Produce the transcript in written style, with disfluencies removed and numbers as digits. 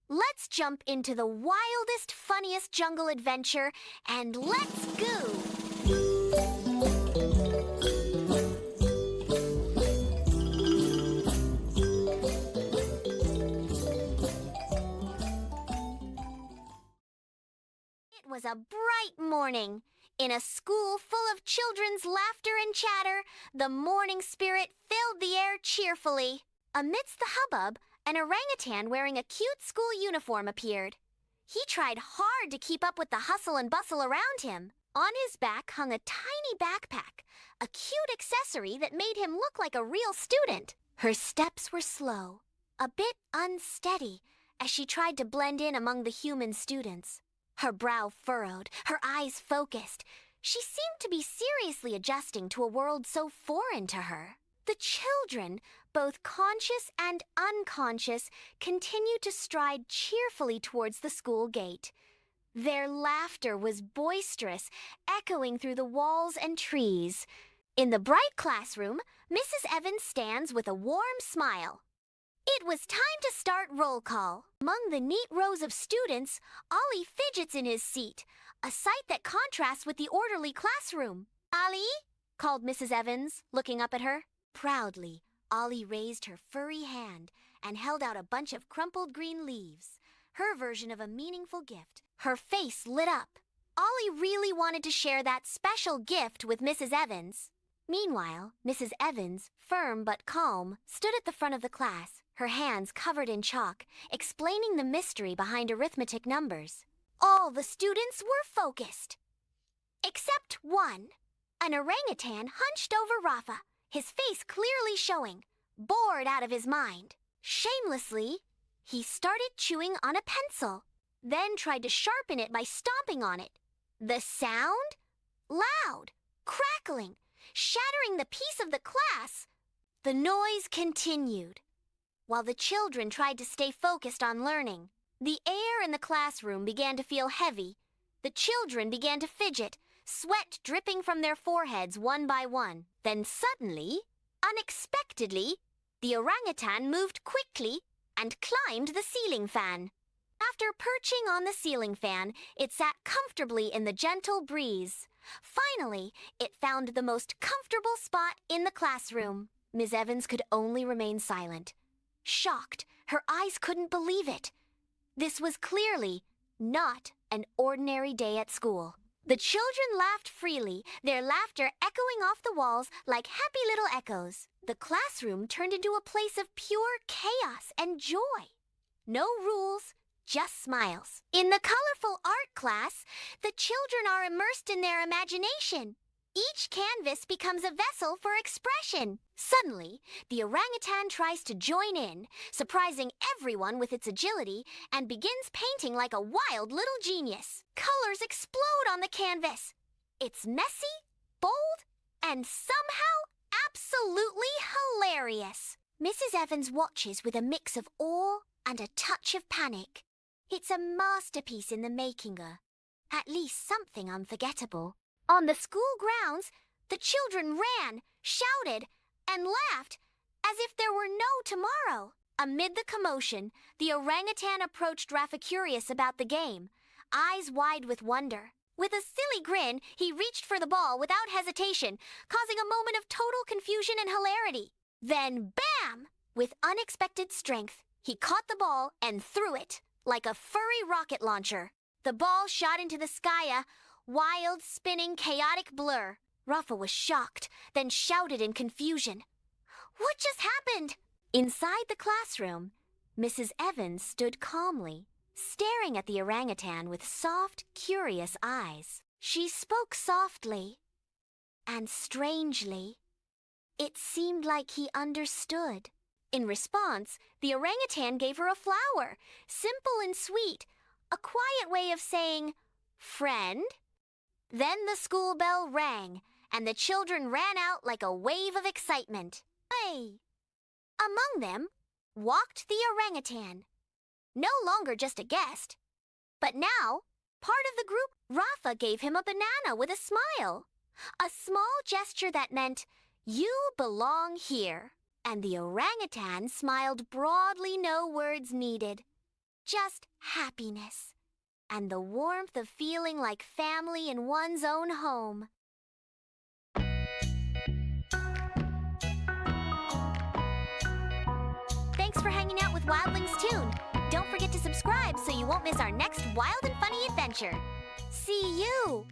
Let's jump into the wildest, funniest jungle adventure, and let's go! It was a bright morning. In a school full of children's laughter and chatter, the morning spirit filled the air cheerfully. Amidst the hubbub, an orangutan wearing a cute school uniform appeared. He tried hard to keep up with the hustle and bustle around him. On his back hung a tiny backpack, a cute accessory that made him look like a real student. Her steps were slow, a bit unsteady, as she tried to blend in among the human students. Her brow furrowed, her eyes focused. She seemed to be seriously adjusting to a world so foreign to her. The children, both conscious and unconscious, continued to stride cheerfully towards the school gate. Their laughter was boisterous, echoing through the walls and trees. In the bright classroom, Mrs. Evans stands with a warm smile. It was time to start roll call. Among the neat rows of students, Ollie fidgets in his seat, a sight that contrasts with the orderly classroom. "Ollie," called Mrs. Evans, looking up at her. Proudly, Ollie raised her furry hand and held out a bunch of crumpled green leaves, her version of a meaningful gift. Her face lit up. Ollie really wanted to share that special gift with Mrs. Evans. Meanwhile, Mrs. Evans, firm but calm, stood at the front of the class, her hands covered in chalk, explaining the mystery behind arithmetic numbers. All the students were focused. Except one. An orangutan hunched over Rafa, his face clearly showing, bored out of his mind. Shamelessly, he started chewing on a pencil, then tried to sharpen it by stomping on it. The sound? Loud, crackling, shattering the peace of the class. The noise continued. While the children tried to stay focused on learning, the air in the classroom began to feel heavy. The children began to fidget, sweat dripping from their foreheads one by one. Then suddenly, unexpectedly, the orangutan moved quickly and climbed the ceiling fan. After perching on the ceiling fan, it sat comfortably in the gentle breeze. Finally, it found the most comfortable spot in the classroom. Miss Evans could only remain silent. Shocked, her eyes couldn't believe it. This was clearly not an ordinary day at school. The children laughed freely, their laughter echoing off the walls like happy little echoes. The classroom turned into a place of pure chaos and joy. No rules, just smiles. In the colorful art class, the children are immersed in their imagination. Each canvas becomes a vessel for expression. Suddenly, the orangutan tries to join in, surprising everyone with its agility, and begins painting like a wild little genius. Colors explode on the canvas. It's messy, bold, and somehow absolutely hilarious. Mrs. Evans watches with a mix of awe and a touch of panic. It's a masterpiece in the making, at least something unforgettable. On the school grounds, the children ran, shouted, and laughed as if there were no tomorrow. Amid the commotion, the orangutan approached Rafa curious about the game, eyes wide with wonder. With a silly grin, he reached for the ball without hesitation, causing a moment of total confusion and hilarity. Then, bam! With unexpected strength, he caught the ball and threw it like a furry rocket launcher. The ball shot into the sky, a wild, spinning, chaotic blur. Rafa was shocked, then shouted in confusion. "What just happened?" Inside the classroom, Mrs. Evans stood calmly, staring at the orangutan with soft, curious eyes. She spoke softly and strangely. It seemed like he understood. In response, the orangutan gave her a flower, simple and sweet, a quiet way of saying, "Friend?" Then the school bell rang, and the children ran out like a wave of excitement. Hey! Among them walked the orangutan. No longer just a guest, but now part of the group. Rafa gave him a banana with a smile, a small gesture that meant, "You belong here." And the orangutan smiled broadly, no words needed. just happiness, and the warmth of feeling like family in one's own home. Thanks for hanging out with Wildlings Toon. Don't forget to subscribe so you won't miss our next wild and funny adventure. See you!